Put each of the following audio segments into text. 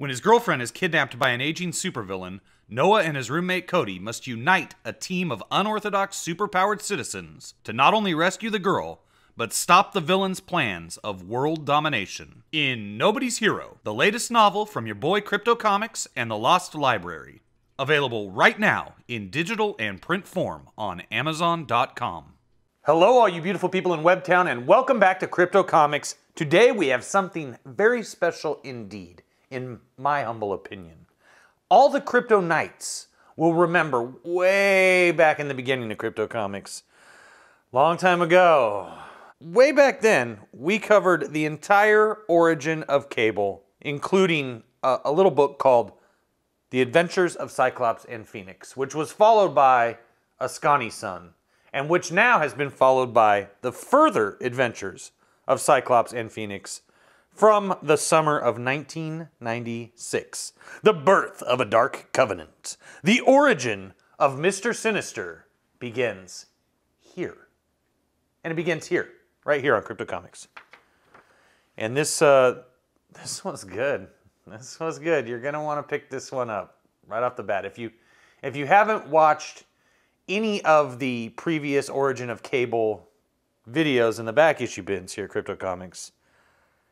When his girlfriend is kidnapped by an aging supervillain, Noah and his roommate Cody must unite a team of unorthodox superpowered citizens to not only rescue the girl, but stop the villain's plans of world domination. In Nobody's Hero, the latest novel from your boy Crypto Comics and the Lost Library. Available right now in digital and print form on Amazon.com. Hello all you beautiful people in Webtown, and welcome back to Crypto Comics. Today we have something very special indeed, in my humble opinion. All the Crypto Knights will remember way back in the beginning of Crypto Comics, long time ago. Way back then, we covered the entire origin of Cable, including a little book called The Adventures of Cyclops and Phoenix, which was followed by Ascani's Son, and which now has been followed by the further adventures of Cyclops and Phoenix from the summer of 1996. The birth of a dark covenant. The origin of Mr. Sinister begins here. And it begins here, right here on Crypto Comics. And this one's good. This one's good. You're going to want to pick this one up right off the bat. If you haven't watched any of the previous Origin of Cable videos in the back issue bins here at Crypto Comics,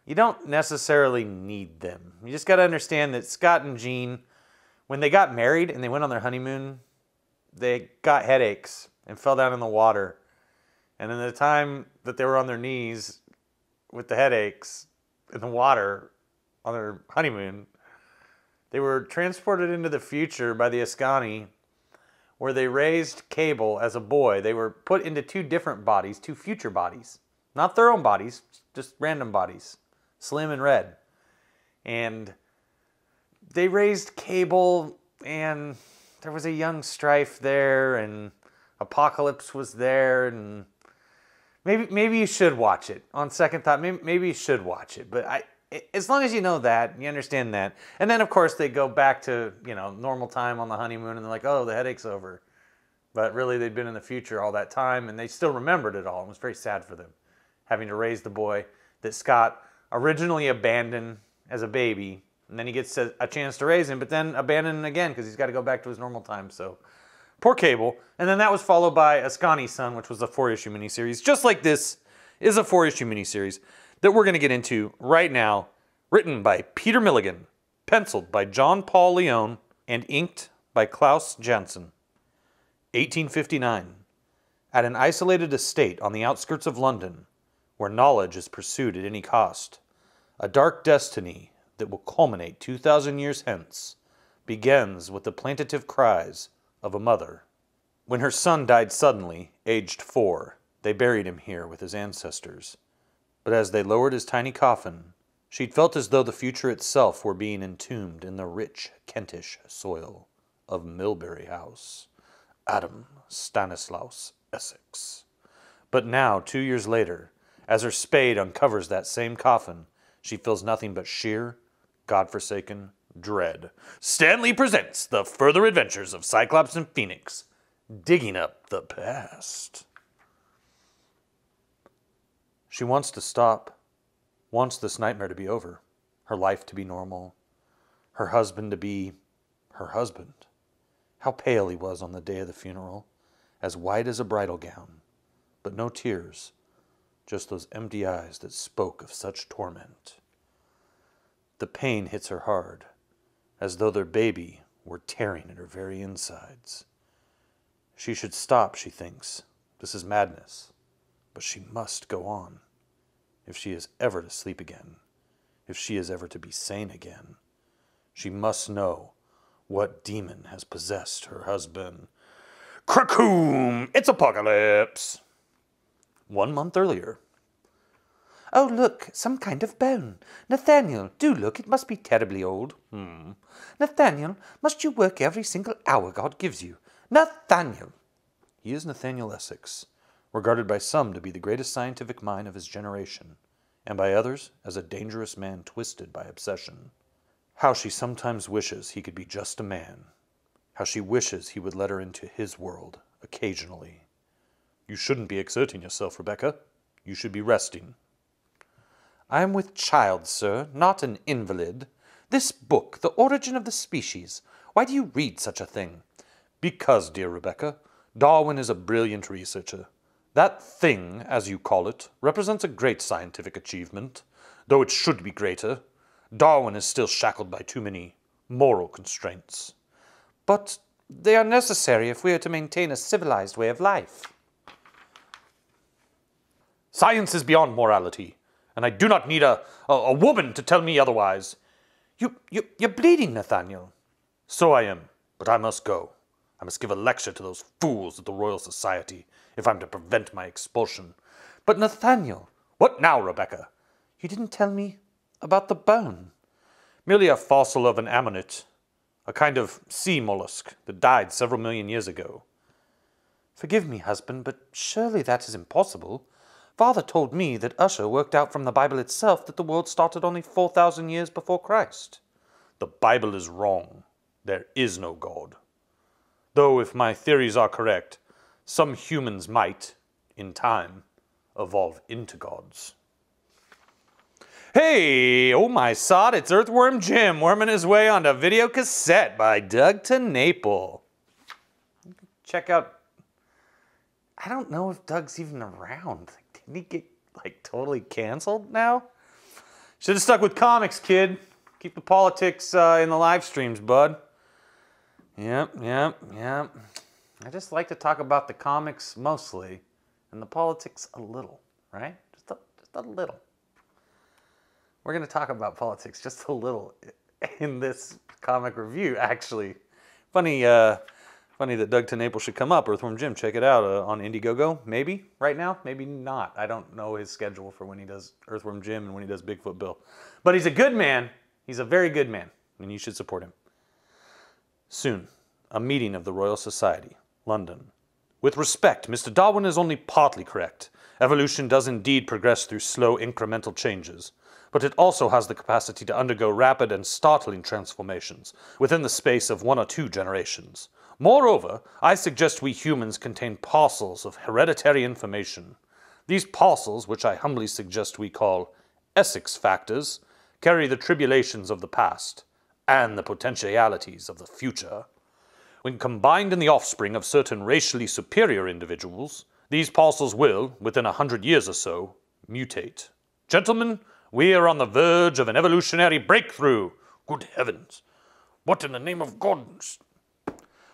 you don't necessarily need them. You just got to understand that Scott and Jean, when they got married and they went on their honeymoon, they got headaches and fell down in the water. And in the time that they were on their knees with the headaches in the water on their honeymoon, they were transported into the future by the Ascani, where they raised Cable as a boy. They were put into two different bodies, two future bodies. Not their own bodies, just random bodies. Slim and Red. And they raised Cable, and there was a young Strife there, and Apocalypse was there, and maybe you should watch it. On second thought, maybe you should watch it. But as long as you know that, you understand that. And then, of course, they go back to, normal time on the honeymoon, and they're like, oh, the headache's over. But really, they'd been in the future all that time, and they still remembered it all. It was very sad for them, having to raise the boy that Scott originally abandoned as a baby, and then he gets a chance to raise him, but then abandoned again because he's got to go back to his normal time. So, poor Cable. And then that was followed by Ascani's Son, which was a 4-issue miniseries. Just like this is a 4-issue miniseries that we're going to get into right now, written by Peter Milligan, penciled by John Paul Leone, and inked by Klaus Janson. 1859. At an isolated estate on the outskirts of London, where knowledge is pursued at any cost, a dark destiny that will culminate 2,000 years hence begins with the plaintive cries of a mother. When her son died suddenly, aged 4, they buried him here with his ancestors. But as they lowered his tiny coffin, she'd felt as though the future itself were being entombed in the rich Kentish soil of Milbury House. Adam Stanislaus Essex. But now, 2 years later, as her spade uncovers that same coffin, she feels nothing but sheer, godforsaken dread. Stan Lee presents the further adventures of Cyclops and Phoenix, digging up the past. She wants to stop, wants this nightmare to be over, her life to be normal, her husband to be her husband. How pale he was on the day of the funeral, as white as a bridal gown, but no tears, just those empty eyes that spoke of such torment. The pain hits her hard, as though their baby were tearing at her very insides. She should stop, she thinks. This is madness. But she must go on. If she is ever to sleep again, if she is ever to be sane again, she must know what demon has possessed her husband. Krakoom! It's Apocalypse! 1 month earlier. Oh, look, some kind of bone. Nathaniel, do look, it must be terribly old. Nathaniel, must you work every single hour God gives you? Nathaniel! He is Nathaniel Essex, regarded by some to be the greatest scientific mind of his generation, and by others as a dangerous man twisted by obsession. How she sometimes wishes he could be just a man. How she wishes he would let her into his world, occasionally. You shouldn't be exerting yourself, Rebecca. You should be resting. I am with child, sir, not an invalid. This book, The Origin of the Species, why do you read such a thing? Because, dear Rebecca, Darwin is a brilliant researcher. That thing, as you call it, represents a great scientific achievement, though it should be greater. Darwin is still shackled by too many moral constraints. But they are necessary if we are to maintain a civilized way of life. Science is beyond morality, and I do not need a woman to tell me otherwise. You're bleeding, Nathaniel. So I am, but I must go. I must give a lecture to those fools at the Royal Society if I'm to prevent my expulsion. But Nathaniel... What now, Rebecca? You didn't tell me about the bone. Merely a fossil of an ammonite, a kind of sea mollusk that died several million years ago. Forgive me, husband, but surely that is impossible. Father told me that Usher worked out from the Bible itself that the world started only 4,000 years before Christ. The Bible is wrong. There is no God. Though, if my theories are correct, some humans might, in time, evolve into gods. Hey, oh my sod, it's Earthworm Jim worming his way onto video cassette by Doug to Naple. Check out... I don't know if Doug's even around. Didn't he get, totally canceled now? Should have stuck with comics, kid. Keep the politics in the live streams, bud. Yep. I just like to talk about the comics mostly, and the politics a little, right? Just a little. We're going to talk about politics just a little in this comic review, actually. Funny that Doug to Naples should come up. Earthworm Jim, check it out on Indiegogo. Maybe right now, maybe not. I don't know his schedule for when he does Earthworm Jim and when he does Bigfoot Bill. But he's a good man. He's a very good man, and you should support him. Soon, a meeting of the Royal Society, London. With respect, Mr. Darwin is only partly correct. Evolution does indeed progress through slow incremental changes, but it also has the capacity to undergo rapid and startling transformations within the space of 1 or 2 generations. Moreover, I suggest we humans contain parcels of hereditary information. These parcels, which I humbly suggest we call Essex factors, carry the tribulations of the past and the potentialities of the future. When combined in the offspring of certain racially superior individuals, these parcels will, within 100 years or so, mutate. Gentlemen, we are on the verge of an evolutionary breakthrough. Good heavens! What in the name of God?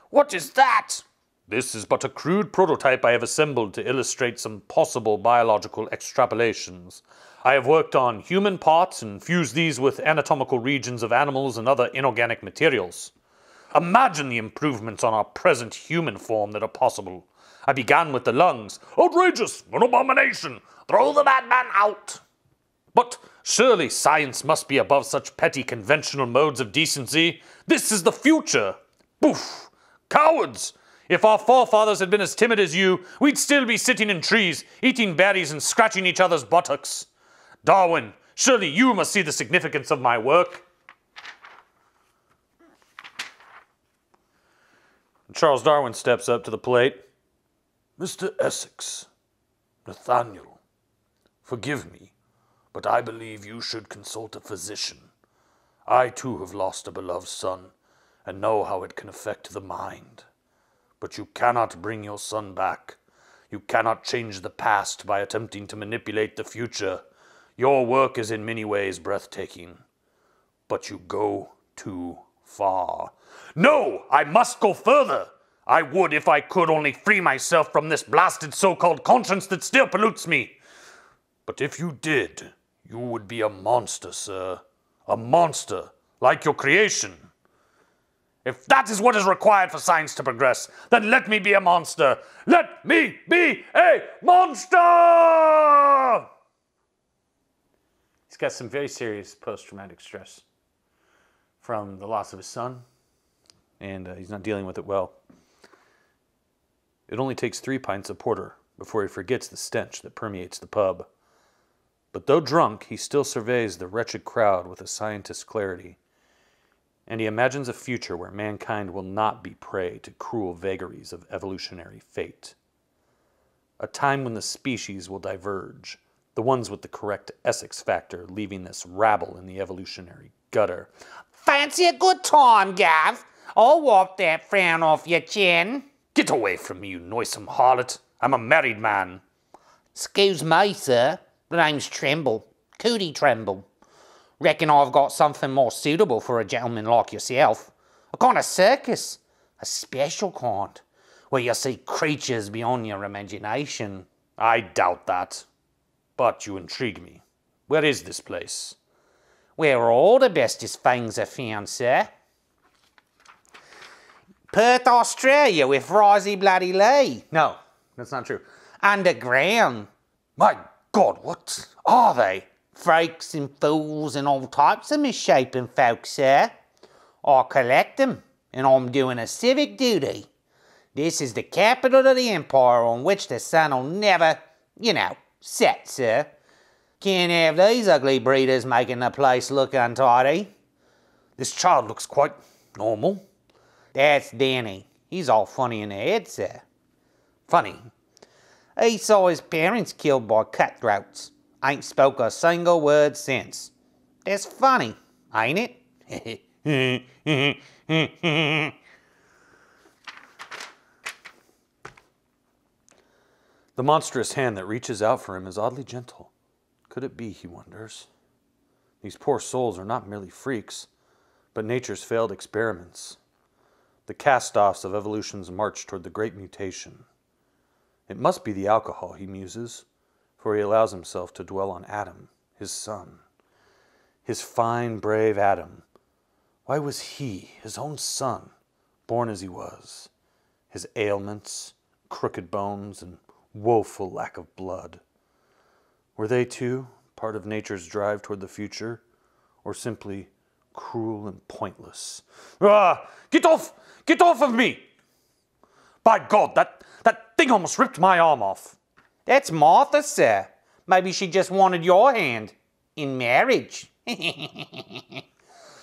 What is that? This is but a crude prototype I have assembled to illustrate some possible biological extrapolations. I have worked on human parts and fused these with anatomical regions of animals and other inorganic materials. Imagine the improvements on our present human form that are possible. I began with the lungs. Outrageous! An abomination! Throw the madman out! But surely science must be above such petty conventional modes of decency. This is the future! Poof! Cowards! If our forefathers had been as timid as you, we'd still be sitting in trees, eating berries and scratching each other's buttocks. Darwin, surely you must see the significance of my work. Charles Darwin steps up to the plate. Mr. Essex, Nathaniel, forgive me, but I believe you should consult a physician. I too have lost a beloved son and know how it can affect the mind. But you cannot bring your son back. You cannot change the past by attempting to manipulate the future. Your work is in many ways breathtaking, but you go too far. No, I must go further. I would, if I could, only free myself from this blasted so-called conscience that still pollutes me. But if you did, you would be a monster, sir. A monster, like your creation. If that is what is required for science to progress, then let me be a monster. Let me be a monster! He's got some very serious post-traumatic stress from the loss of his son, and he's not dealing with it well. It only takes 3 pints of porter before he forgets the stench that permeates the pub. But though drunk, he still surveys the wretched crowd with a scientist's clarity, and he imagines a future where mankind will not be prey to cruel vagaries of evolutionary fate. A time when the species will diverge, the ones with the correct Essex factor leaving this rabble in the evolutionary gutter. Fancy a good time, Gav? I'll wipe that frown off your chin. Get away from me, you noisome harlot. I'm a married man. Excuse me, sir. The name's Tremble. Cootie Tremble. Reckon I've got something more suitable for a gentleman like yourself. A kind of circus. A special kind. Where you see creatures beyond your imagination. I doubt that. But you intrigue me. Where is this place? Where all the bestest things are found, sir. Perth, Australia with Risey Bloody Lee. No, that's not true. Underground. My God, what are they? Freaks and fools and all types of misshapen folk, sir. I collect them, and I'm doing a civic duty. This is the capital of the empire on which the sun will never, set, sir. Can't have these ugly breeders making the place look untidy. This child looks quite normal. That's Danny. He's all funny in the head, sir. Funny. He saw his parents killed by cutthroats. Ain't spoke a single word since. That's funny, ain't it? The monstrous hand that reaches out for him is oddly gentle. Could it be, he wonders? These poor souls are not merely freaks, but nature's failed experiments. The cast-offs of evolution's march toward the great mutation. It must be the alcohol, he muses, for he allows himself to dwell on Adam, his son. His fine, brave Adam. Why was he, his own son, born as he was? His ailments, crooked bones, and woeful lack of blood. Were they, too, part of nature's drive toward the future, or simply cruel and pointless? Ah! Get off! Get off of me! By God, that thing almost ripped my arm off. That's Martha, sir. Maybe she just wanted your hand. In marriage.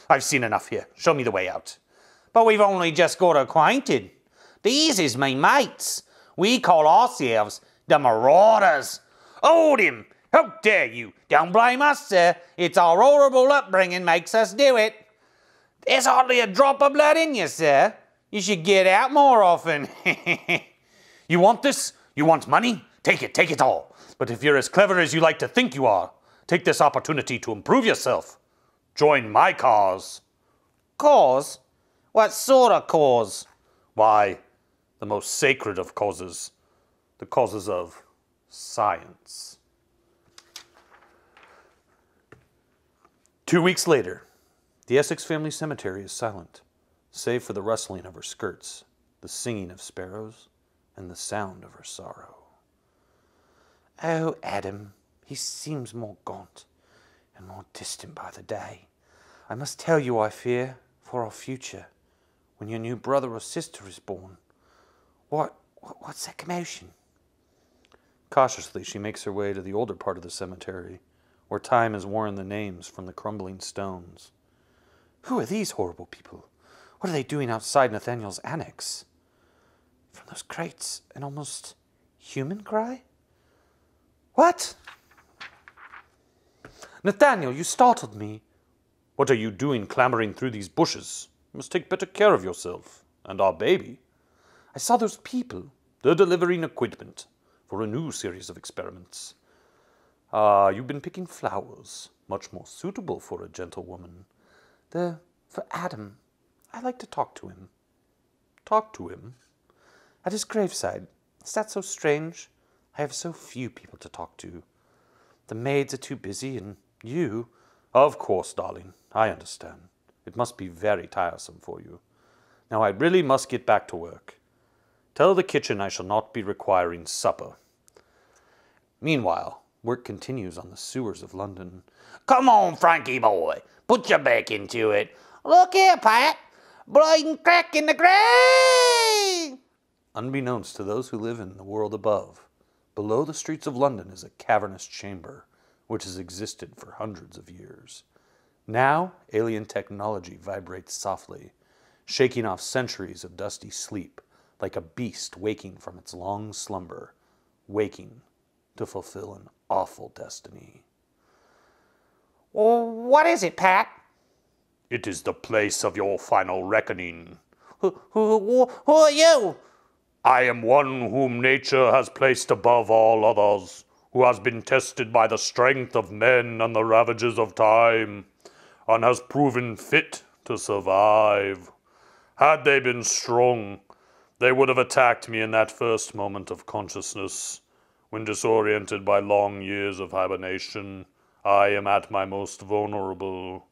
I've seen enough here. Show me the way out. But we've only just got acquainted. These is me mates. We call ourselves the Marauders. Hold him! How dare you? Don't blame us, sir. It's our horrible upbringing makes us do it. There's hardly a drop of blood in you, sir. You should get out more often. You want this? You want money? Take it all. But if you're as clever as you like to think you are, take this opportunity to improve yourself. Join my cause. Cause? What sort of cause? Why, the most sacred of causes. The causes of science. 2 weeks later, the Essex family cemetery is silent, save for the rustling of her skirts, the singing of sparrows, and the sound of her sorrow. Oh, Adam, he seems more gaunt and more distant by the day. I must tell you I fear for our future, when your new brother or sister is born. What's that commotion? Cautiously, she makes her way to the older part of the cemetery, where time has worn the names from the crumbling stones. Who are these horrible people? What are they doing outside Nathaniel's annex? From those crates, an almost human cry? What? Nathaniel, you startled me. What are you doing clambering through these bushes? You must take better care of yourself and our baby. I saw those people. They're delivering equipment for a new series of experiments. Ah, you've been picking flowers, much more suitable for a gentlewoman. They're for Adam. I like to talk to him. Talk to him? At his graveside. Is that so strange? I have so few people to talk to. The maids are too busy, and you... Of course, darling. I understand. It must be very tiresome for you. Now I really must get back to work. Tell the kitchen I shall not be requiring supper. Meanwhile, work continues on the sewers of London. Come on, Frankie boy. Put your back into it. Look here, Pat. Bleeding crack in the grave. Unbeknownst to those who live in the world above, below the streets of London is a cavernous chamber, which has existed for hundreds of years. Now, alien technology vibrates softly, shaking off centuries of dusty sleep, like a beast waking from its long slumber, waking to fulfill an awful destiny. What is it, Pat? It is the place of your final reckoning. Who are you? I am one whom nature has placed above all others, who has been tested by the strength of men and the ravages of time, and has proven fit to survive. Had they been strong, they would have attacked me in that first moment of consciousness. When disoriented by long years of hibernation, I am at my most vulnerable.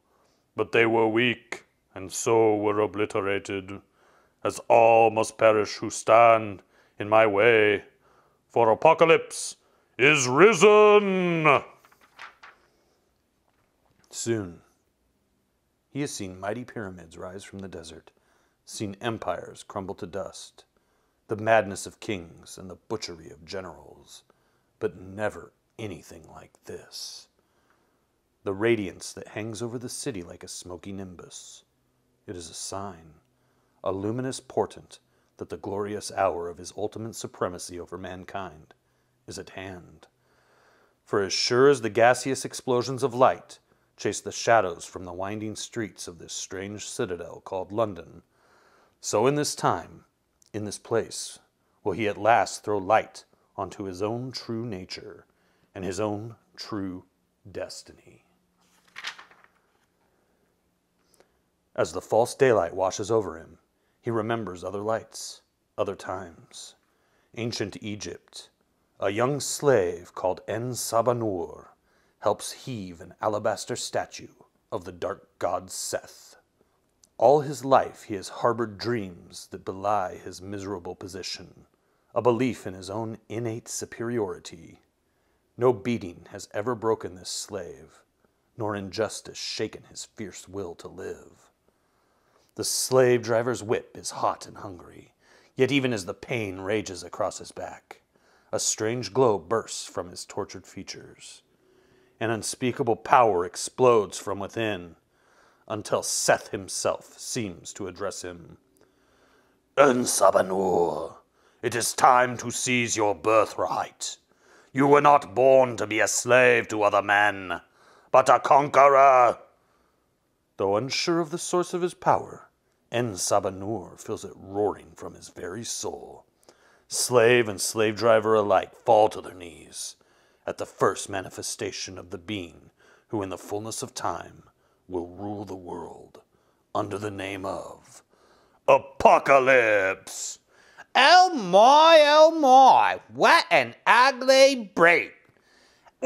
But they were weak, and so were obliterated, as all must perish who stand in my way, for Apocalypse is risen! Soon, he has seen mighty pyramids rise from the desert, seen empires crumble to dust, the madness of kings and the butchery of generals, but never anything like this. The radiance that hangs over the city like a smoky nimbus. It is a sign, a luminous portent that the glorious hour of his ultimate supremacy over mankind is at hand. For as sure as the gaseous explosions of light chase the shadows from the winding streets of this strange citadel called London, so in this time, in this place, will he at last throw light onto his own true nature and his own true destiny. As the false daylight washes over him, he remembers other lights, other times. Ancient Egypt, a young slave called En-Sabanur helps heave an alabaster statue of the dark god Seth. All his life he has harbored dreams that belie his miserable position, a belief in his own innate superiority. No beating has ever broken this slave, nor injustice shaken his fierce will to live. The slave driver's whip is hot and hungry, yet even as the pain rages across his back, a strange glow bursts from his tortured features. An unspeakable power explodes from within, until Seth himself seems to address him. En-Sabanur, it is time to seize your birthright. You were not born to be a slave to other men, but a conqueror. Though unsure of the source of his power, En-Sabanur feels it roaring from his very soul. Slave and slave driver alike fall to their knees at the first manifestation of the being who in the fullness of time will rule the world under the name of Apocalypse! Oh my, what an ugly brute.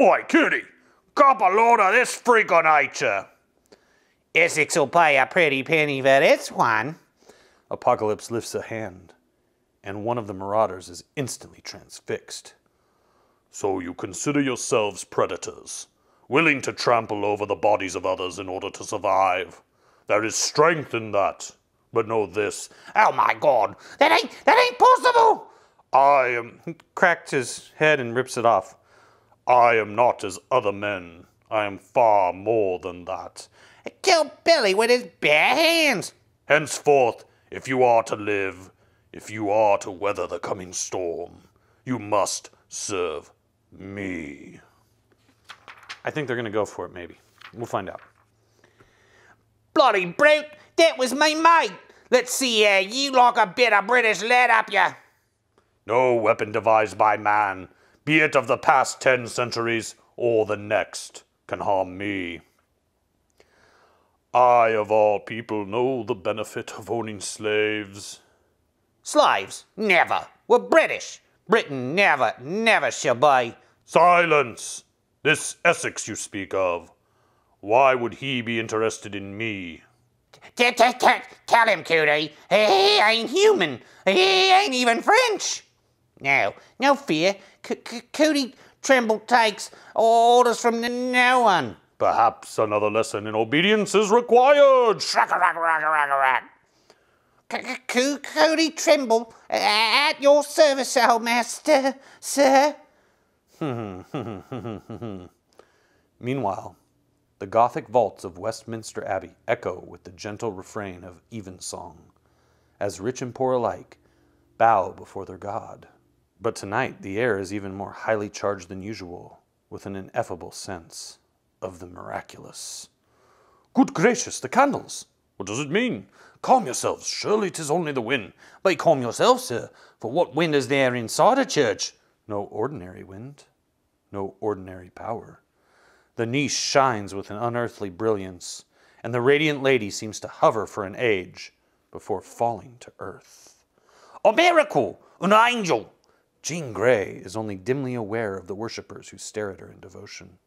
Oi, kitty, cop a load of this freak of nature. Essex will pay a pretty penny for this one. Apocalypse lifts a hand, and one of the marauders is instantly transfixed. So you consider yourselves predators, willing to trample over the bodies of others in order to survive. There is strength in that, but know this. Oh my God, that ain't possible. He cracked his head and rips it off. I am not as other men. I am far more than that. Killed Billy with his bare hands. Henceforth, if you are to live, if you are to weather the coming storm, you must serve me. I think they're going to go for it, maybe. We'll find out. Bloody brute, that was my mate. Let's see how you like a bit of British lead up ya. No weapon devised by man, be it of the past 10 centuries or the next, can harm me. I, of all people, know the benefit of owning slaves. Slaves? Never. We're British. Britain never shall be. Silence! This Essex you speak of, why would he be interested in me? Tell him, Cootie. He ain't human. He ain't even French. No fear. Cootie Trimble takes orders from no one. Perhaps another lesson in obedience is required. Cootie Trimble, at your service, old master, sir. Meanwhile, the Gothic vaults of Westminster Abbey echo with the gentle refrain of evensong, as rich and poor alike bow before their god. But tonight the air is even more highly charged than usual, with an ineffable sense of the miraculous. Good gracious, the candles! What does it mean? Calm yourselves, surely 'tis only the wind. Be calm yourself, sir, for what wind is there inside a church? No ordinary wind, no ordinary power. The niche shines with an unearthly brilliance, and the radiant lady seems to hover for an age before falling to earth. A miracle! An angel! Jean Grey is only dimly aware of the worshippers who stare at her in devotion.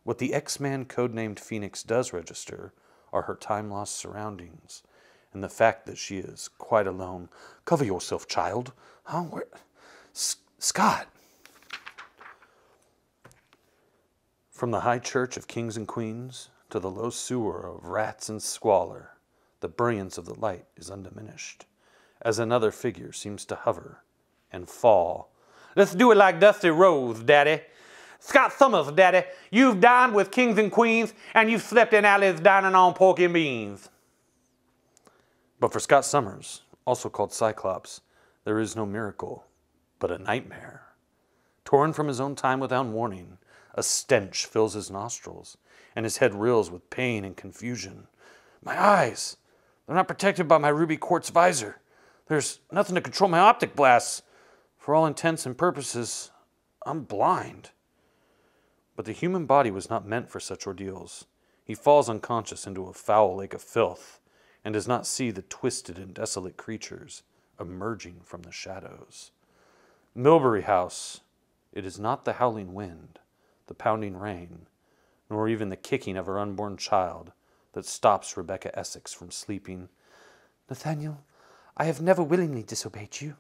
What the X-Man codenamed Phoenix does register are her time-lost surroundings, and the fact that she is quite alone. Cover yourself, child. Huh? Where? Scott! From the high church of kings and queens to the low sewer of rats and squalor, the brilliance of the light is undiminished, as another figure seems to hover and fall. Let's do it like Dusty Rose, Daddy. Scott Summers, Daddy, you've dined with kings and queens, and you've slept in alleys dining on pork and beans. But for Scott Summers, also called Cyclops, there is no miracle, but a nightmare. Torn from his own time without warning, a stench fills his nostrils, and his head reels with pain and confusion. My eyes, they're not protected by my ruby quartz visor. There's nothing to control my optic blasts. For all intents and purposes, I'm blind. But the human body was not meant for such ordeals. He falls unconscious into a foul lake of filth, and does not see the twisted and desolate creatures emerging from the shadows. Milbury House, it is not the howling wind, the pounding rain, nor even the kicking of her unborn child that stops Rebecca Essex from sleeping. Nathaniel, I have never willingly disobeyed you.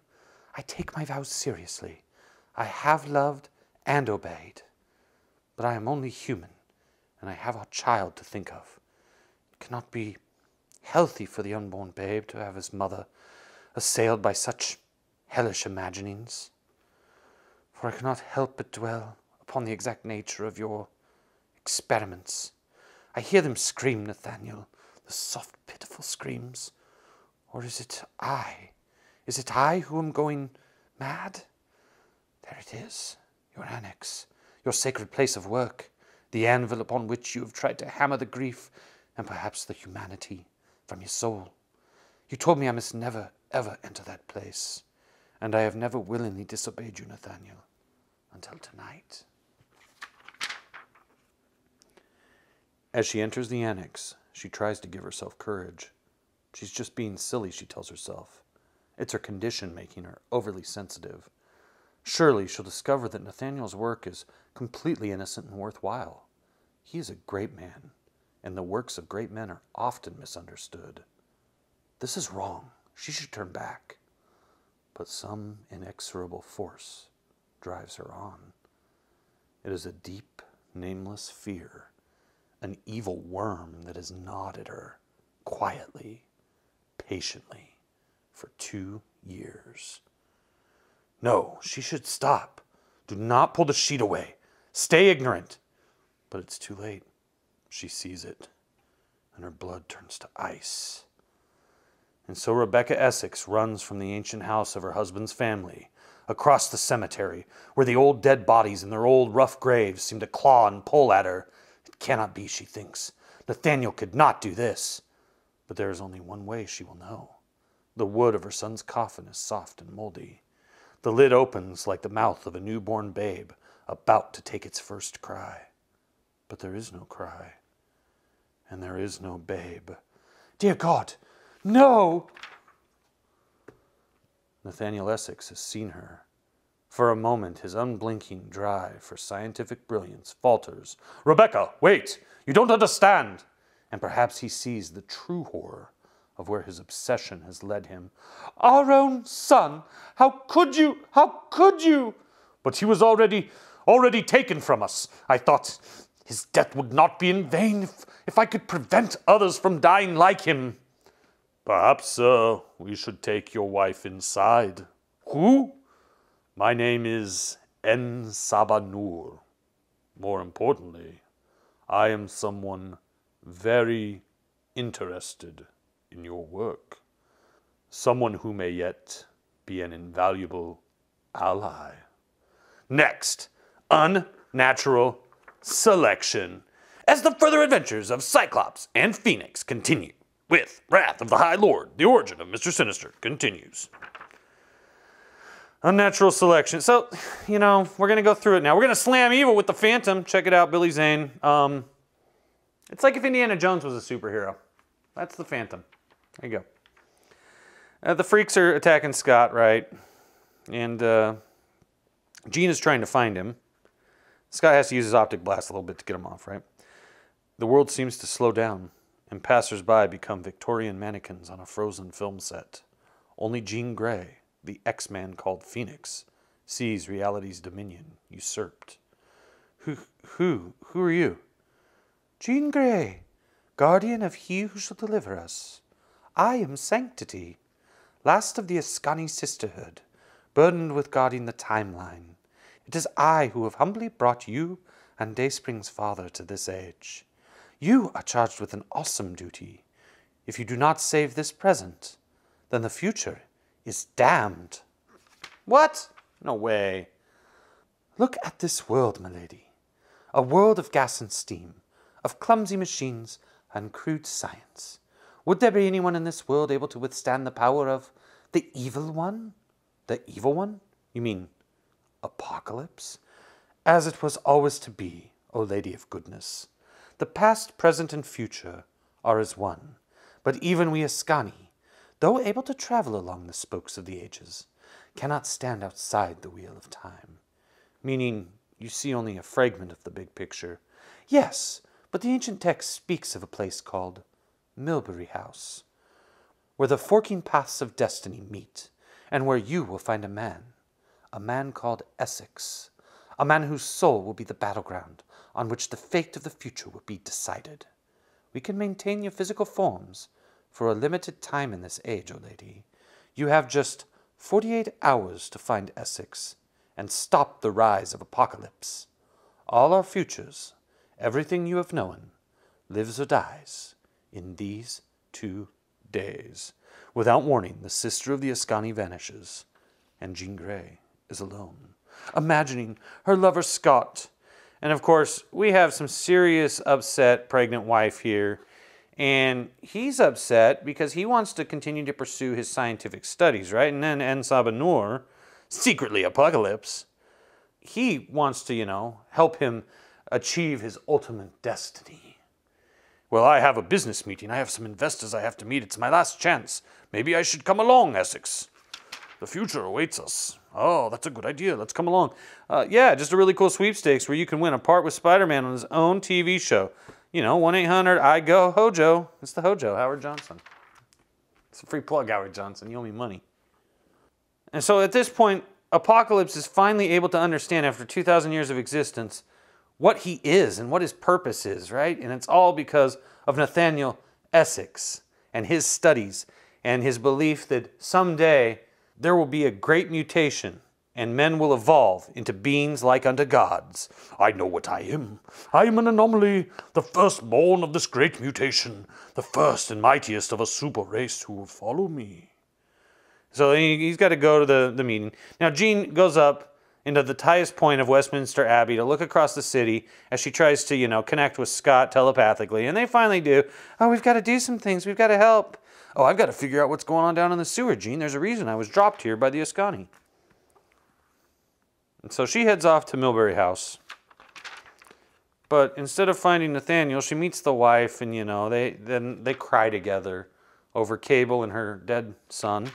I take my vows seriously. I have loved and obeyed. But I am only human, and I have our child to think of. It cannot be healthy for the unborn babe to have his mother assailed by such hellish imaginings. For I cannot help but dwell upon the exact nature of your experiments. I hear them scream, Nathaniel, the soft, pitiful screams. Or is it I? Is it I who am going mad? There it is, your annex, your sacred place of work, the anvil upon which you have tried to hammer the grief and perhaps the humanity from your soul. You told me I must never, ever enter that place, and I have never willingly disobeyed you, Nathaniel, until tonight. As she enters the annex, she tries to give herself courage. She's just being silly, she tells herself. It's her condition making her overly sensitive. Surely she'll discover that Nathaniel's work is completely innocent and worthwhile. He is a great man, and the works of great men are often misunderstood. This is wrong. She should turn back. But some inexorable force drives her on. It is a deep, nameless fear, an evil worm that has gnawed at her, quietly, patiently, for 2 years. No, she should stop. Do not pull the sheet away. Stay ignorant. But it's too late. She sees it, and her blood turns to ice. And so Rebecca Essex runs from the ancient house of her husband's family, across the cemetery, where the old dead bodies in their old rough graves seem to claw and pull at her. It cannot be, she thinks. Nathaniel could not do this. But there is only one way she will know. The wood of her son's coffin is soft and moldy. The lid opens like the mouth of a newborn babe about to take its first cry. But there is no cry, and there is no babe. Dear God, no! Nathaniel Essex has seen her. For a moment, his unblinking drive for scientific brilliance falters. Rebecca, wait! You don't understand! And perhaps he sees the true horror of where his obsession has led him. Our own son! How could you? How could you? But he was already taken from us. I thought his death would not be in vain if I could prevent others from dying like him. Perhaps, sir, we should take your wife inside. Who? My name is En Sabanur. More importantly, I am someone very interested in your work. Someone who may yet be an invaluable ally. Next, unnatural selection. as the further adventures of Cyclops and Phoenix continue with Wrath of the High Lord, the origin of Mr. Sinister continues. Unnatural selection. So, you know, we're going to go through it now. We're going to slam evil with the Phantom. Check it out, Billy Zane. It's like if Indiana Jones was a superhero. That's the Phantom. There you go. The freaks are attacking Scott, right? And Jean is trying to find him. Scott has to use his optic blast a little bit to get him off, right? The world seems to slow down, and passers-by become Victorian mannequins on a frozen film set. Only Jean Grey, the X-Man called Phoenix, sees reality's dominion usurped. Who are you? Jean Grey, guardian of he who shall deliver us. I am Sanctity, last of the Ascani sisterhood, burdened with guarding the timeline. It is I who have humbly brought you and Dayspring's father to this age. You are charged with an awesome duty. If you do not save this present, then the future is damned. What? No way. Look at this world, milady. A world of gas and steam, of clumsy machines and crude science. Would there be anyone in this world able to withstand the power of the evil one? The evil one? You mean Apocalypse? As it was always to be, O Lady of Goodness. The past, present, and future are as one. But even we Ascani, though able to travel along the spokes of the ages, cannot stand outside the wheel of time. Meaning, you see only a fragment of the big picture. Yes, but the ancient text speaks of a place called Milbury House, where the forking paths of destiny meet, and where you will find a man called Essex, a man whose soul will be the battleground on which the fate of the future will be decided. We can maintain your physical forms for a limited time in this age, O lady. You have just 48 hours to find Essex and stop the rise of Apocalypse. All our futures, everything you have known, lives or dies in these 2 days. Without warning, the sister of the Ascani vanishes, and Jean Grey is alone, imagining her lover Scott. And of course, we have some serious upset pregnant wife here. And he's upset because he wants to continue to pursue his scientific studies, right? And then Sabanur, secretly Apocalypse, he wants to, help him achieve his ultimate destiny. Well, I have a business meeting. I have some investors I have to meet. It's my last chance. Maybe I should come along, Essex. The future awaits us. Oh, that's a good idea. Let's come along. Yeah, just a really cool sweepstakes where you can win a part with Spider-Man on his own TV show. 1-800-I-GO-HOJO. It's the Hojo, Howard Johnson. It's a free plug, Howard Johnson. You owe me money. And so at this point, Apocalypse is finally able to understand, after 2,000 years of existence, what he is and what his purpose is, right? And it's all because of Nathaniel Essex and his studies and his belief that someday there will be a great mutation and men will evolve into beings like unto gods. I know what I am. I am an anomaly, the firstborn of this great mutation, the first and mightiest of a super race who will follow me. So he's got to go to the meeting. Now Jean goes up into the highest point of Westminster Abbey to look across the city as she tries to, connect with Scott telepathically. And they finally do. Oh, we've got to do some things. We've got to help. Oh, I've got to figure out what's going on down in the sewer, Jean. There's a reason I was dropped here by the Ascani. And so she heads off to Milbury House. But instead of finding Nathaniel, she meets the wife, and they cry together over Cable and her dead son.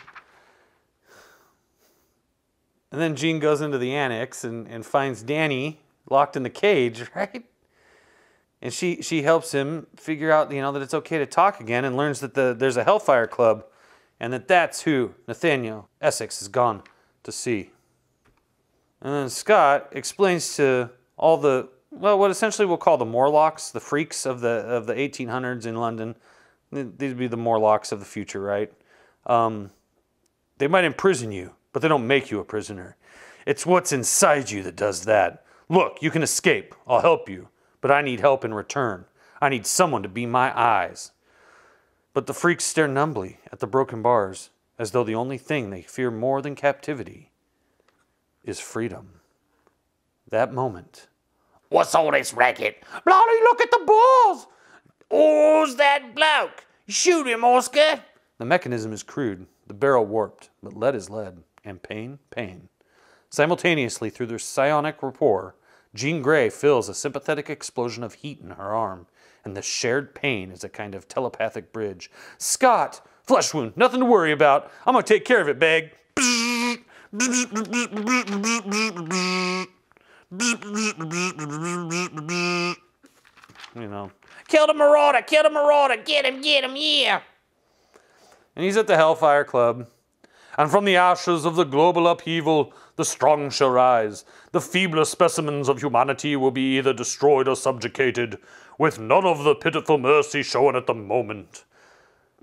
And then Jean goes into the annex and finds Danny locked in the cage, right? And she helps him figure out, that it's okay to talk again, and learns that there's a Hellfire Club, and that's who Nathaniel Essex has gone to see. And then Scott explains to all what essentially we'll call the Morlocks, the freaks of the 1800s in London. These would be the Morlocks of the future, right? They might imprison you, but they don't make you a prisoner. It's what's inside you that does that. Look, you can escape. I'll help you. But I need help in return. I need someone to be my eyes. But the freaks stare numbly at the broken bars, as though the only thing they fear more than captivity is freedom. That moment, What's all this racket? Bloody, look at the balls! Who's that bloke? Shoot him, Oscar! The mechanism is crude, the barrel warped, but lead is lead, and pain, pain. Simultaneously, through their psionic rapport, Jean Grey feels a sympathetic explosion of heat in her arm, and the shared pain is a kind of telepathic bridge. Scott! Flesh wound, nothing to worry about. I'm gonna take care of it, Beg. You know. Kill the marauder, get him, yeah! And he's at the Hellfire Club. And from the ashes of the global upheaval, the strong shall rise. The feebler specimens of humanity will be either destroyed or subjugated, with none of the pitiful mercy shown at the moment.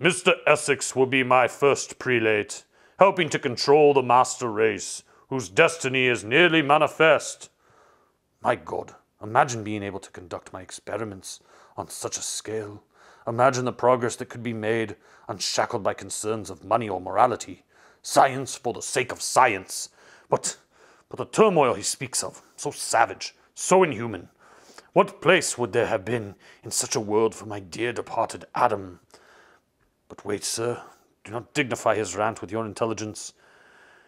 Mr. Essex will be my first prelate, helping to control the master race, whose destiny is nearly manifest. My God, imagine being able to conduct my experiments on such a scale. Imagine the progress that could be made, unshackled by concerns of money or morality. Science for the sake of science. But the turmoil he speaks of, so savage, so inhuman. What place would there have been in such a world for my dear departed Adam? But wait, sir, do not dignify his rant with your intelligence.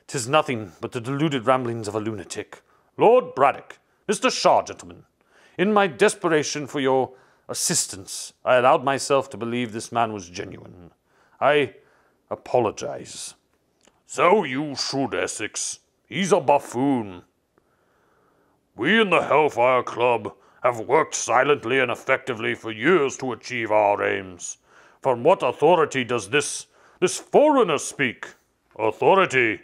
'Tis nothing but the deluded ramblings of a lunatic. Lord Braddock, Mr. Shaw, gentlemen, in my desperation for your assistance, I allowed myself to believe this man was genuine. I apologize. So you should, Essex. He's a buffoon. We in the Hellfire Club have worked silently and effectively for years to achieve our aims. From what authority does this foreigner speak? Authority?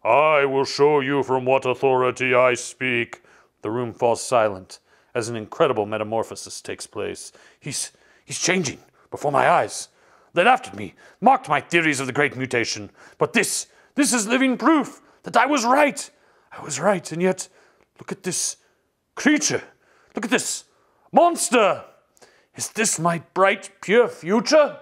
I will show you from what authority I speak. The room falls silent as an incredible metamorphosis takes place. He's changing before my eyes. They laughed at me, mocked my theories of the Great Mutation. But this is living proof that I was right. I was right, and yet, look at this creature. Look at this monster. Is this my bright, pure future?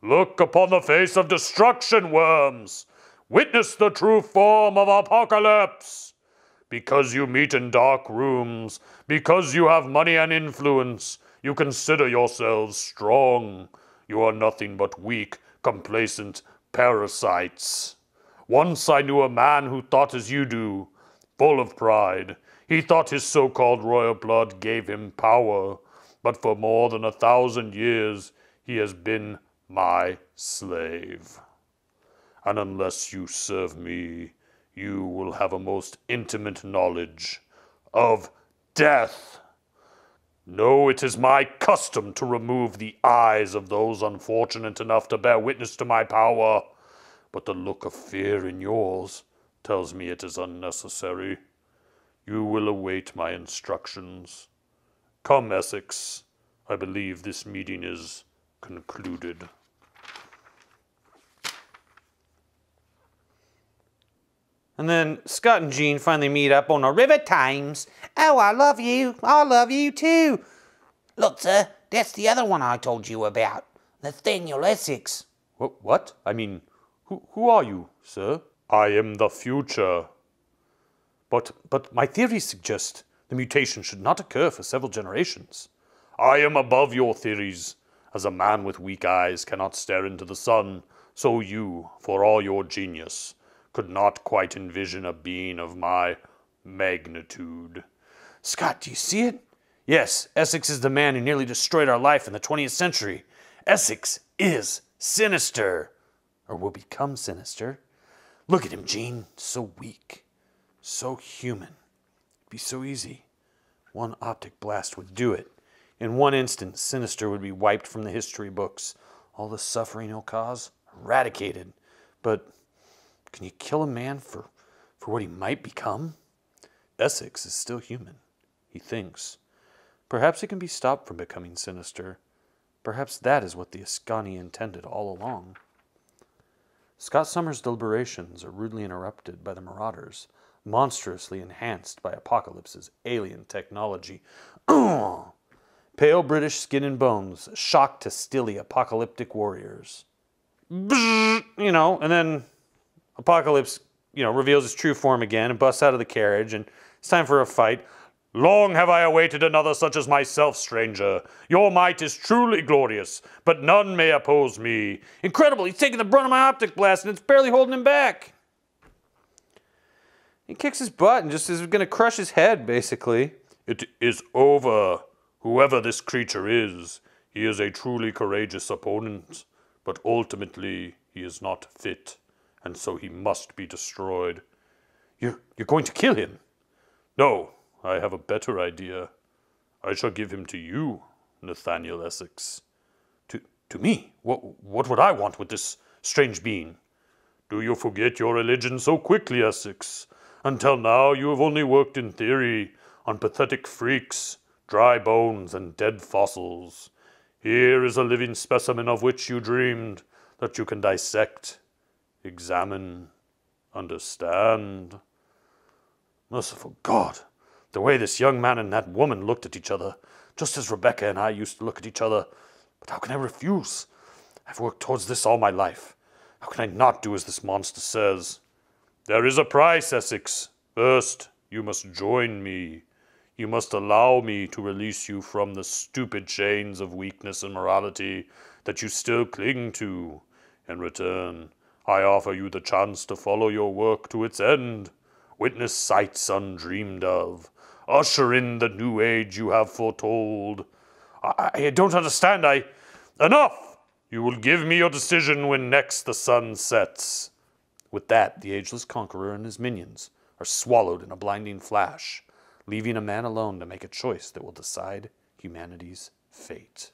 Look upon the face of destruction, worms. Witness the true form of apocalypse. Because you meet in dark rooms, because you have money and influence, you consider yourselves strong. You are nothing but weak, complacent parasites. Once I knew a man who thought as you do, full of pride. He thought his so-called royal blood gave him power, but for more than 1,000 years he has been my slave. And unless you serve me, you will have a most intimate knowledge of death. No, it is my custom to remove the eyes of those unfortunate enough to bear witness to my power, but the look of fear in yours tells me it is unnecessary. You will await my instructions. Come, Essex. I believe this meeting is concluded. And then Scott and Jean finally meet up on a River Thames. Oh, I love you too. Look, sir, that's the other one I told you about. Nathaniel Essex. What? I mean, who are you, sir? I am the future. But my theories suggest the mutation should not occur for several generations. I am above your theories. As a man with weak eyes cannot stare into the sun, so you, for all your genius, could not quite envision a being of my magnitude. Scott, do you see it? Yes, Essex is the man who nearly destroyed our life in the 20th century. Essex is Sinister, or will become Sinister. Look at him, Jean, so weak, so human. It'd be so easy. One optic blast would do it. In one instant, Sinister would be wiped from the history books. All the suffering he'll cause, eradicated. But can you kill a man for what he might become? Essex is still human, he thinks. Perhaps he can be stopped from becoming Sinister. Perhaps that is what the Ascani intended all along. Scott Summers' deliberations are rudely interrupted by the Marauders, monstrously enhanced by Apocalypse's alien technology. Pale British skin and bones, shocked to stilly apocalyptic warriors. And then Apocalypse, reveals his true form again and busts out of the carriage, and it's time for a fight. Long have I awaited another such as myself, stranger. Your might is truly glorious, but none may oppose me. Incredible, he's taking the brunt of my optic blast and it's barely holding him back. He kicks his butt and just is going to crush his head, basically. It is over. Whoever this creature is, he is a truly courageous opponent, but ultimately he is not fit, and so he must be destroyed. You're going to kill him? No, I have a better idea. I shall give him to you, Nathaniel Essex. To me? What would I want with this strange being? Do you forget your religion so quickly, Essex? Until now you have only worked in theory on pathetic freaks, dry bones, and dead fossils. Here is a living specimen of which you dreamed, that you can dissect, examine, understand. Merciful God, the way this young man and that woman looked at each other, just as Rebecca and I used to look at each other. But how can I refuse? I've worked towards this all my life. How can I not do as this monster says? There is a price, Essex. First, you must join me. You must allow me to release you from the stupid chains of weakness and morality that you still cling to. In return, I offer you the chance to follow your work to its end. Witness sights undreamed of. Usher in the new age you have foretold. I don't understand. Enough! You will give me your decision when next the sun sets. With that, the ageless conqueror and his minions are swallowed in a blinding flash, leaving a man alone to make a choice that will decide humanity's fate.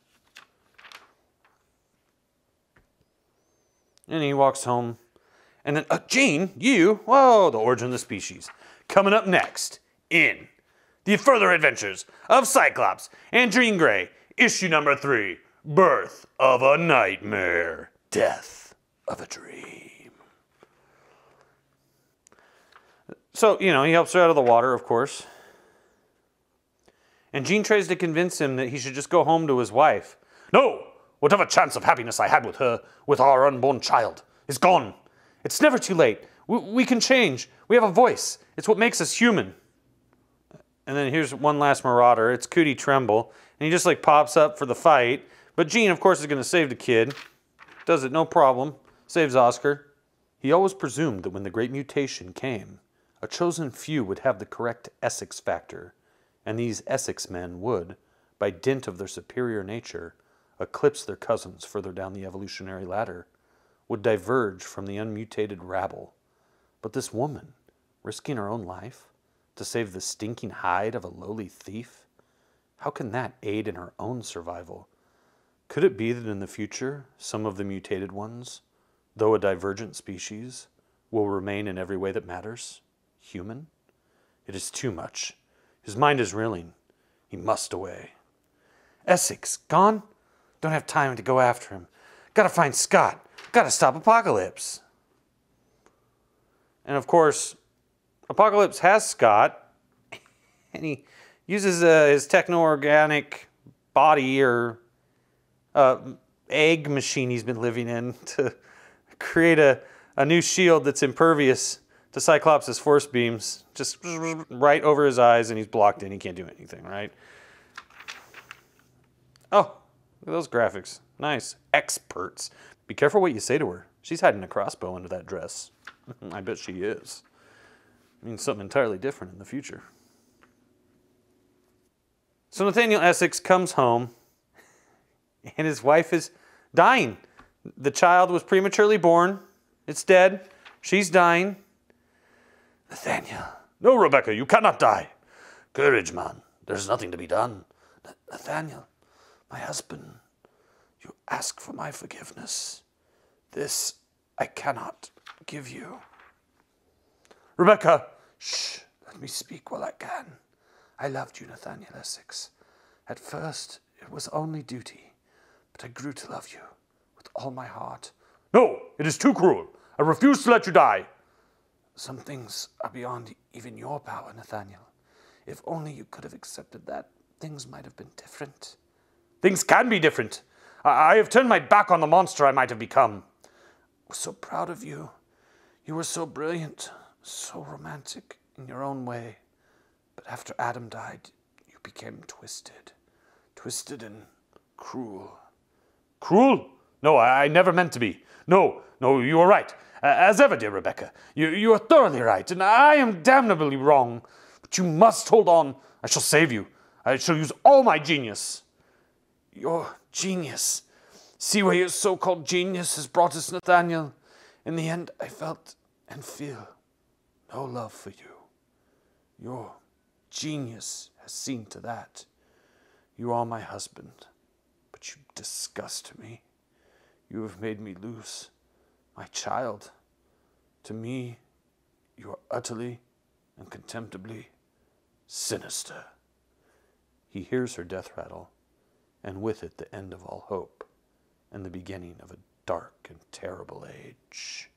And he walks home. And then, Gene, whoa, the origin of the species. Coming up next in The Further Adventures of Cyclops and Jean Grey, issue number 3, Birth of a Nightmare, Death of a Dream. So, he helps her out of the water, of course. And Jean tries to convince him that he should just go home to his wife. No! Whatever chance of happiness I had with her, with our unborn child, is gone. It's never too late. We can change. We have a voice. It's what makes us human. And then here's one last marauder. It's Cootie Tremble. And he just pops up for the fight. But Jean, of course, is going to save the kid. Does it, no problem. Saves Oscar. He always presumed that when the great mutation came, a chosen few would have the correct Essex factor. And these Essex men would, by dint of their superior nature, eclipse their cousins further down the evolutionary ladder, would diverge from the unmutated rabble. But this woman, risking her own life to save the stinking hide of a lowly thief, how can that aid in her own survival? Could it be that in the future, some of the mutated ones, though a divergent species, will remain in every way that matters? Human? It is too much. His mind is reeling. He must away. Essex, gone? Don't have time to go after him. Gotta find Scott. Gotta stop Apocalypse. And of course, Apocalypse has Scott, and he uses his techno-organic body or egg machine he's been living in to create a new shield that's impervious to Cyclops' force beams, just right over his eyes, and he's blocked in. He can't do anything, right? Oh, look at those graphics. Nice. Experts. Be careful what you say to her. She's hiding a crossbow under that dress. I bet she is. It means something entirely different in the future. So Nathaniel Essex comes home, and his wife is dying. The child was prematurely born. It's dead. She's dying. Nathaniel. No, Rebecca, you cannot die. Courage, man. There's nothing to be done. Nathaniel, my husband, you ask for my forgiveness. This I cannot give you. Rebecca! Shh, let me speak while I can. I loved you, Nathaniel Essex. At first, it was only duty, but I grew to love you with all my heart. No, it is too cruel. I refuse to let you die. Some things are beyond even your power, Nathaniel. If only you could have accepted that, things might have been different. Things can be different. I have turned my back on the monster I might have become. I was so proud of you. You were so brilliant, so romantic in your own way. But after Adam died, you became twisted. Twisted and cruel. Cruel? No, I never meant to be. No, you are right. As ever, dear Rebecca. You are thoroughly right, and I am damnably wrong. But you must hold on. I shall save you. I shall use all my genius. Your genius. See where your so-called genius has brought us, Nathaniel. In the end, I felt and feel no love for you. Your genius has seen to that. You are my husband, but you disgust me. You have made me lose my child. To me, you are utterly and contemptibly sinister. He hears her death rattle, and with it the end of all hope, and the beginning of a dark and terrible age.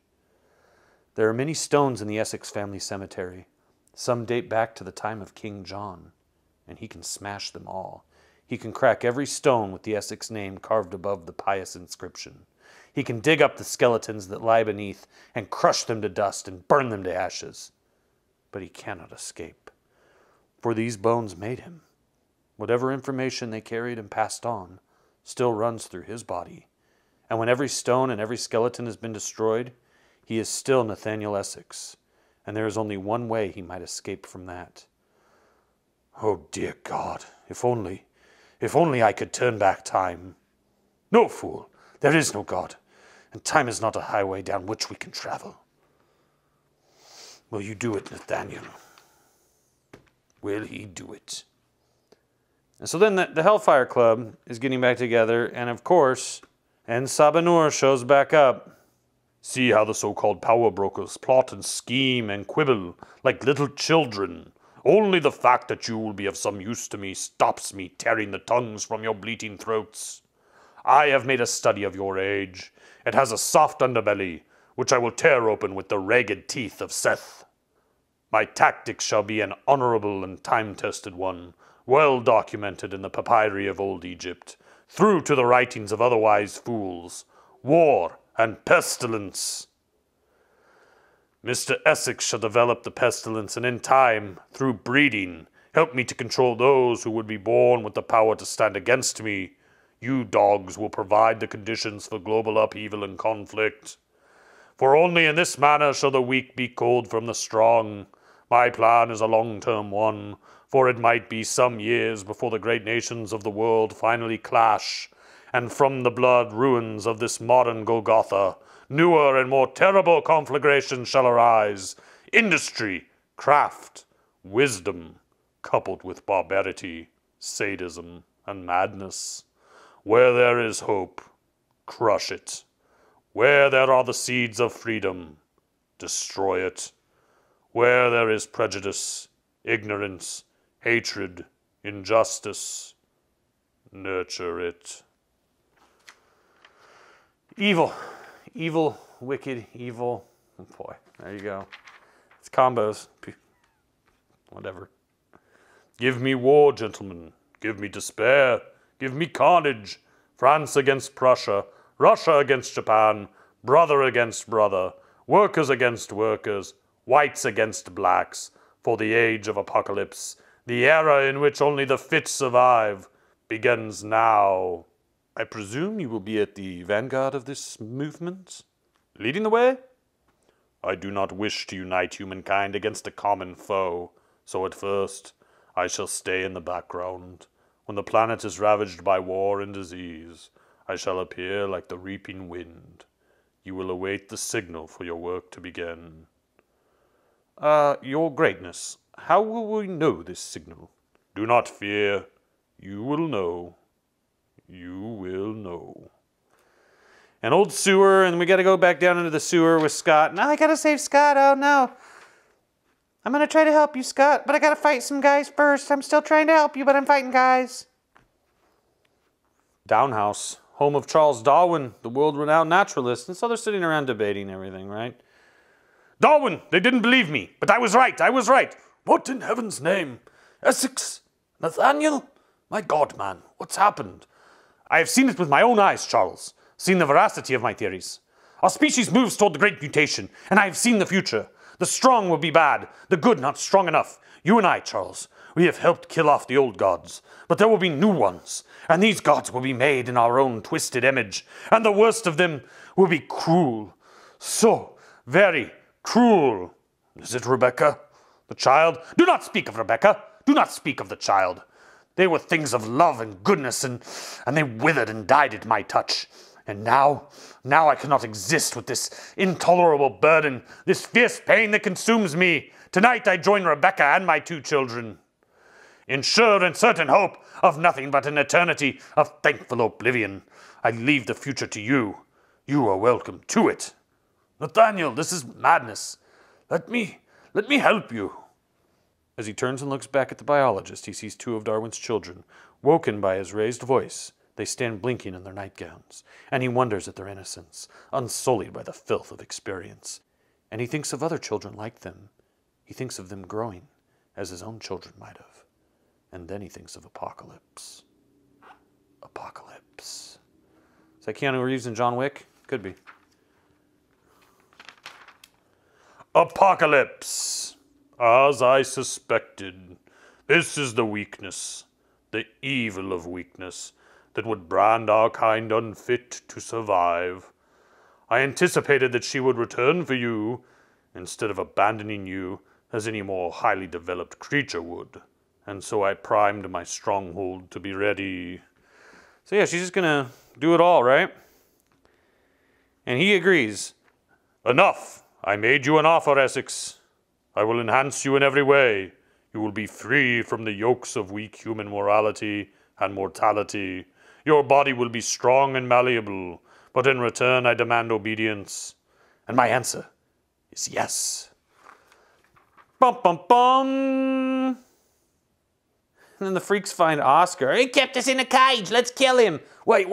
There are many stones in the Essex family cemetery. Some date back to the time of King John, and he can smash them all. He can crack every stone with the Essex name carved above the pious inscription. He can dig up the skeletons that lie beneath and crush them to dust and burn them to ashes. But he cannot escape, for these bones made him. Whatever information they carried and passed on still runs through his body. And when every stone and every skeleton has been destroyed, he is still Nathaniel Essex, and there is only one way he might escape from that. Oh, dear God, if only I could turn back time. No, fool, there is no God, and time is not a highway down which we can travel. Will you do it, Nathaniel? Will he do it? And so then the Hellfire Club is getting back together, and of course, and Sabanur shows back up. See how the so-called power brokers plot and scheme and quibble like little children. Only the fact that you will be of some use to me stops me tearing the tongues from your bleating throats. I have made a study of your age. It has a soft underbelly, which I will tear open with the ragged teeth of Seth. My tactics shall be an honorable and time-tested one, well documented in the papyri of old Egypt, through to the writings of otherwise fools, war and pestilence. Mr. Essex shall develop the pestilence, and in time, through breeding, help me to control those who would be born with the power to stand against me. You dogs will provide the conditions for global upheaval and conflict. For only in this manner shall the weak be culled from the strong. My plan is a long-term one, for it might be some years before the great nations of the world finally clash, and from the blood ruins of this modern Golgotha, newer and more terrible conflagrations shall arise. Industry, craft, wisdom, coupled with barbarity, sadism, and madness. Where there is hope, crush it. Where there are the seeds of freedom, destroy it. Where there is prejudice, ignorance, hatred, injustice, nurture it. Evil, wicked, evil. Oh boy, there you go. It's combos. Whatever. Give me war, gentlemen. Give me despair. Give me carnage. France against Prussia. Russia against Japan. Brother against brother. Workers against workers. Whites against blacks. For the age of apocalypse, the era in which only the fit survive, begins now. I presume you will be at the vanguard of this movement? Leading the way? I do not wish to unite humankind against a common foe, so at first I shall stay in the background. When the planet is ravaged by war and disease, I shall appear like the reaping wind. You will await the signal for your work to begin. Your Greatness, how will we know this signal? Do not fear. You will know. You will know. An old sewer, and we gotta go back down into the sewer with Scott. No, I gotta save Scott. Oh, no. I'm gonna try to help you, Scott, but I gotta fight some guys first. I'm still trying to help you, but I'm fighting guys. Downhouse, home of Charles Darwin, the world-renowned naturalist. And so they're sitting around debating everything, right? Darwin, they didn't believe me, but I was right. What in heaven's name? Essex? Nathaniel? My God, man, what's happened? I have seen it with my own eyes, Charles. Seen the veracity of my theories. Our species moves toward the great mutation, and I have seen the future. The strong will be bad, the good not strong enough. You and I, Charles, we have helped kill off the old gods, but there will be new ones, and these gods will be made in our own twisted image, and the worst of them will be cruel. So very cruel. Is it Rebecca? The child? Do not speak of Rebecca. Do not speak of the child. They were things of love and goodness, and they withered and died at my touch. And now I cannot exist with this intolerable burden, this fierce pain that consumes me. Tonight I join Rebecca and my 2 children, in sure and certain hope of nothing but an eternity of thankful oblivion. I leave the future to you. You are welcome to it. Nathaniel, this is madness. Let me help you. As he turns and looks back at the biologist, he sees 2 of Darwin's children, woken by his raised voice. They stand blinking in their nightgowns, and he wonders at their innocence, unsullied by the filth of experience. And he thinks of other children like them. He thinks of them growing, as his own children might have. And then he thinks of Apocalypse. Apocalypse. Is that Keanu Reeves and John Wick? Could be. Apocalypse. As I suspected, this is the weakness, the evil of weakness, that would brand our kind unfit to survive. I anticipated that she would return for you, instead of abandoning you as any more highly developed creature would. And so I primed my stronghold to be ready. So yeah, she's just gonna do it all, right? And he agrees. Enough! I made you an offer, Essex. I will enhance you in every way. You will be free from the yokes of weak human morality and mortality. Your body will be strong and malleable, but in return I demand obedience. And my answer is yes. Bum, bum, bum. And then the freaks find Oscar. He kept us in a cage. Let's kill him. Wait.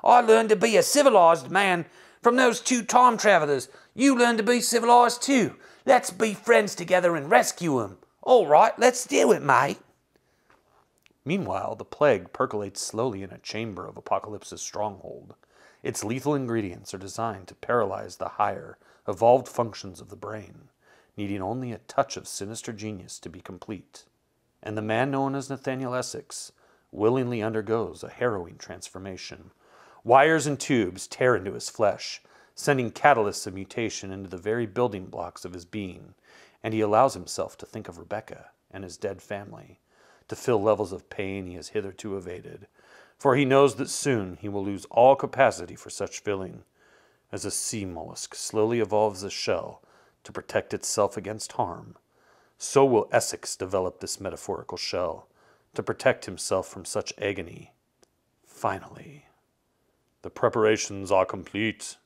I learned to be a civilized man from those 2 time travelers. You learned to be civilized too. Let's be friends together and rescue him. All right, let's do it, mate. Meanwhile, the plague percolates slowly in a chamber of Apocalypse's stronghold. Its lethal ingredients are designed to paralyze the higher, evolved functions of the brain, needing only a touch of sinister genius to be complete. And the man known as Nathaniel Essex willingly undergoes a harrowing transformation. Wires and tubes tear into his flesh, sending catalysts of mutation into the very building blocks of his being, and he allows himself to think of Rebecca and his dead family, to fill levels of pain he has hitherto evaded, for he knows that soon he will lose all capacity for such filling. As a sea mollusk slowly evolves a shell to protect itself against harm, so will Essex develop this metaphorical shell to protect himself from such agony. Finally, the preparations are complete.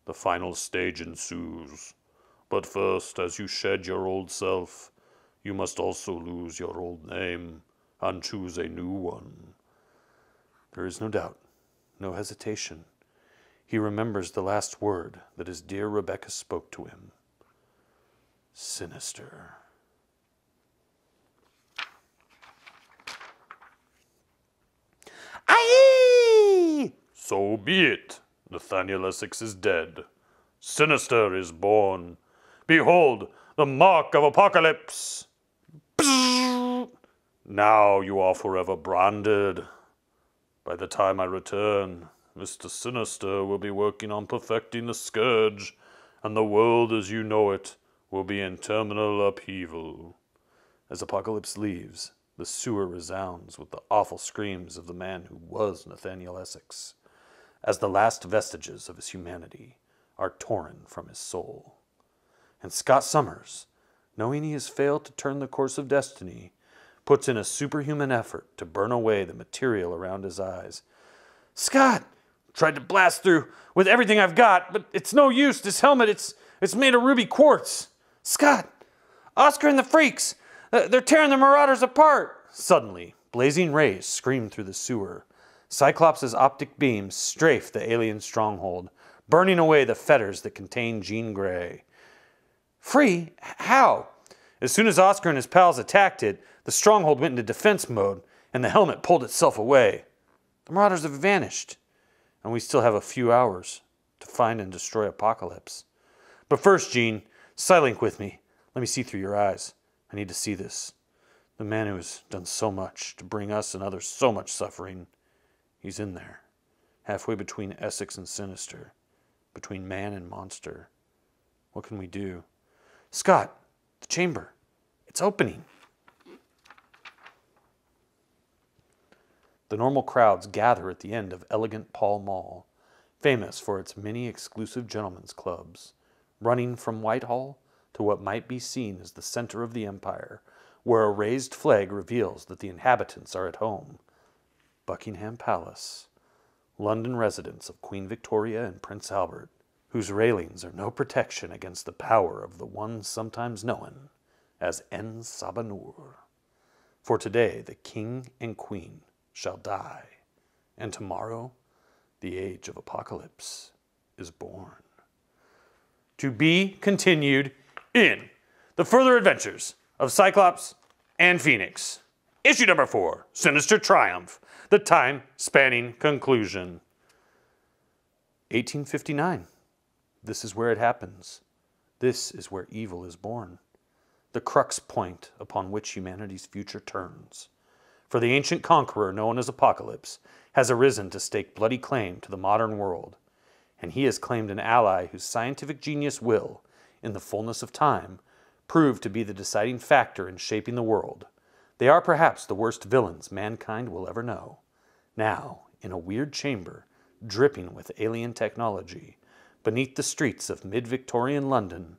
The final stage ensues. But first, as you shed your old self, you must also lose your old name and choose a new one. There is no doubt, no hesitation. He remembers the last word that his dear Rebecca spoke to him. Sinister. Aye! So be it. Nathaniel Essex is dead. Sinister is born. Behold, the mark of Apocalypse. Now you are forever branded. By the time I return, Mr. Sinister will be working on perfecting the scourge, and the world as you know it will be in terminal upheaval. As Apocalypse leaves, the sewer resounds with the awful screams of the man who was Nathaniel Essex, as the last vestiges of his humanity are torn from his soul. And Scott Summers, knowing he has failed to turn the course of destiny, puts in a superhuman effort to burn away the material around his eyes. Scott! Tried to blast through with everything I've got, but it's no use. This helmet, it's made of ruby quartz. Scott! Oscar and the freaks! They're tearing the Marauders apart! Suddenly, blazing rays scream through the sewer. Cyclops' optic beams strafe the alien stronghold, burning away the fetters that contain Jean Grey. Free? How? As soon as Oscar and his pals attacked it, the stronghold went into defense mode, and the helmet pulled itself away. The Marauders have vanished, and we still have a few hours to find and destroy Apocalypse. But first, Jean, Silink with me. Let me see through your eyes. I need to see this. The man who has done so much to bring us and others so much suffering, he's in there, halfway between Essex and Sinister, between man and monster. What can we do? Scott, the chamber, it's opening. The normal crowds gather at the end of elegant Pall Mall, famous for its many exclusive gentlemen's clubs, running from Whitehall to what might be seen as the center of the empire, where a raised flag reveals that the inhabitants are at home. Buckingham Palace, London residence of Queen Victoria and Prince Albert, whose railings are no protection against the power of the one sometimes known as En Sabanur. For today the king and queen shall die, and tomorrow the age of apocalypse is born. To be continued in the further adventures of Cyclops and Phoenix. Issue number 4, Sinister Triumph, the time-spanning conclusion. 1859. This is where it happens. This is where evil is born. The crux point upon which humanity's future turns. For the ancient conqueror known as Apocalypse has arisen to stake bloody claim to the modern world, and he has claimed an ally whose scientific genius will, in the fullness of time, prove to be the deciding factor in shaping the world. They are perhaps the worst villains mankind will ever know. Now, in a weird chamber, dripping with alien technology, beneath the streets of mid-Victorian London,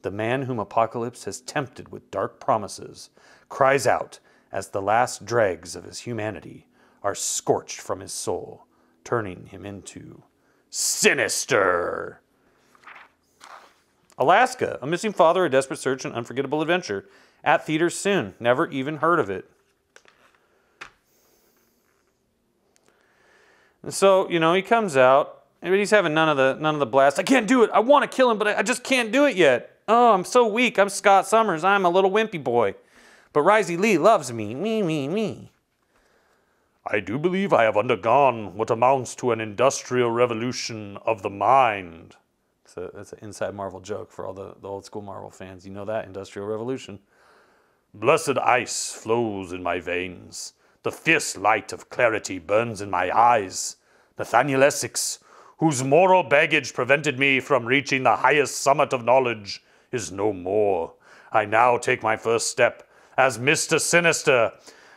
the man whom Apocalypse has tempted with dark promises cries out as the last dregs of his humanity are scorched from his soul, turning him into Sinister. Alaska, a missing father, a desperate search, an unforgettable adventure. At theaters soon. Never even heard of it. And so, he comes out, but he's having none of the blast. I can't do it. I want to kill him, but I just can't do it yet. Oh, I'm so weak. I'm Scott Summers. I'm a little wimpy boy. But Risey Lee loves me. Me. I do believe I have undergone what amounts to an industrial revolution of the mind. That's an inside Marvel joke for all the old school Marvel fans. You know that, Industrial Revolution. Blessed ice flows in my veins. The fierce light of clarity burns in my eyes. Nathaniel Essex, whose moral baggage prevented me from reaching the highest summit of knowledge, is no more. I now take my first step as Mr. Sinister.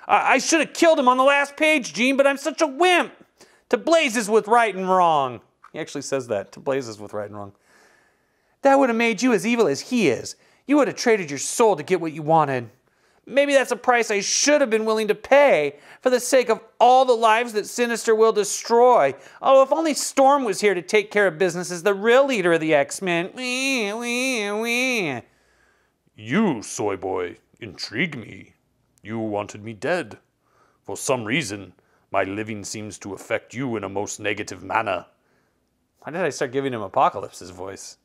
I should have killed him on the last page, Gene, but I'm such a wimp. To blazes with right and wrong. He actually says that, to blazes with right and wrong. That would have made you as evil as he is. You would have traded your soul to get what you wanted. Maybe that's a price I should have been willing to pay for the sake of all the lives that Sinister will destroy. Oh, if only Storm was here to take care of business as the real leader of the X-Men. You, soy boy, intrigue me. You wanted me dead. For some reason, my living seems to affect you in a most negative manner. Why did I start giving him Apocalypse's voice?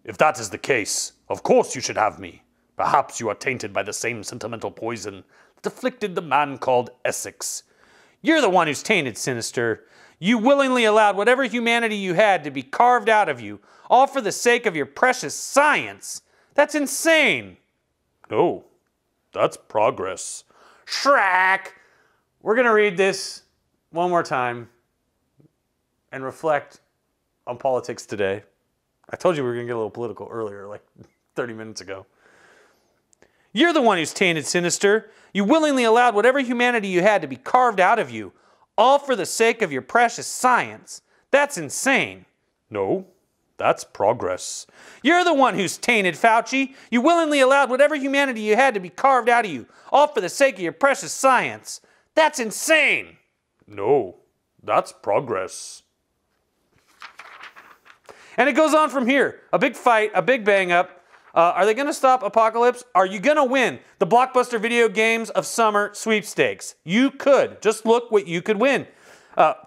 If that is the case, of course you should have me. Perhaps you are tainted by the same sentimental poison that afflicted the man called Essex. You're the one who's tainted, Sinister. You willingly allowed whatever humanity you had to be carved out of you, all for the sake of your precious science. That's insane. No, that's progress. Shrek! We're going to read this one more time and reflect on politics today. I told you we were going to get a little political earlier, like 30 minutes ago. You're the one who's tainted, Sinister. You willingly allowed whatever humanity you had to be carved out of you, all for the sake of your precious science. That's insane. No, that's progress. You're the one who's tainted, Fauci. You willingly allowed whatever humanity you had to be carved out of you, all for the sake of your precious science. That's insane. No, that's progress. And it goes on from here. A big fight, a big bang up. Are they going to stop Apocalypse? Are you going to win the Blockbuster Video Games of Summer sweepstakes? You could. Just look what you could win.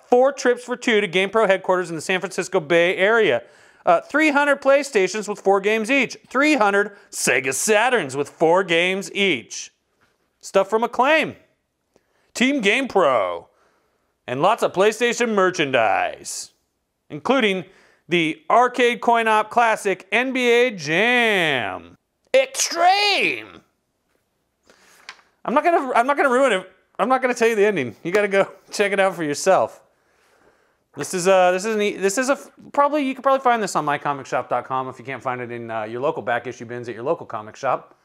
4 trips for 2 to GamePro headquarters in the San Francisco Bay Area. 300 PlayStations with 4 games each. 300 Sega Saturns with 4 games each. Stuff from Acclaim. Team GamePro. And lots of PlayStation merchandise. Including the Arcade Coin-Op Classic NBA Jam. Extreme! I'm not gonna ruin it. I'm not gonna tell you the ending. You gotta go check it out for yourself. This is probably, you could probably find this on mycomicshop.com if you can't find it in your local back issue bins at your local comic shop.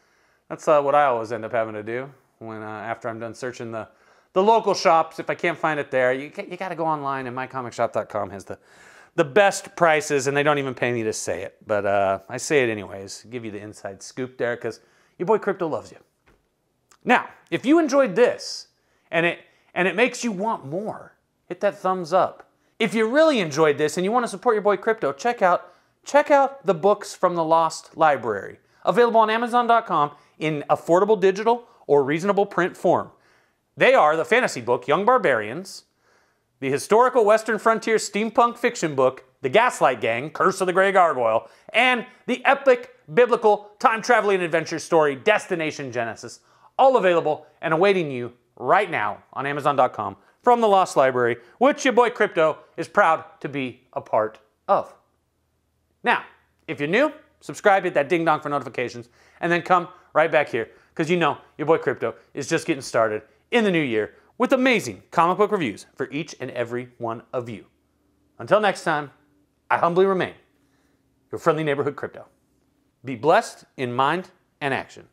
That's what I always end up having to do when after I'm done searching the local shops. If I can't find it there, you got to go online, and mycomicshop.com has the best prices, and they don't even pay me to say it. But I say it anyways, give you the inside scoop there, because your boy Crypto loves you. Now, if you enjoyed this and it makes you want more, hit that thumbs up. If you really enjoyed this and you want to support your boy Crypto, check out the books from the Lost Library, available on Amazon.com in affordable digital or reasonable print form. They are the fantasy book Young Barbarians, the historical Western frontier steampunk fiction book The Gaslight Gang, Curse of the Grey Gargoyle, and the epic biblical time-traveling adventure story Destination Genesis, all available and awaiting you right now on Amazon.com from the Lost Library, which your boy Crypto is proud to be a part of. Now, if you're new, subscribe, hit that ding-dong for notifications, and then come right back here, because you know your boy Crypto is just getting started in the new year with amazing comic book reviews for each and every one of you. Until next time, I humbly remain your friendly neighborhood Crypto. Be blessed in mind and action.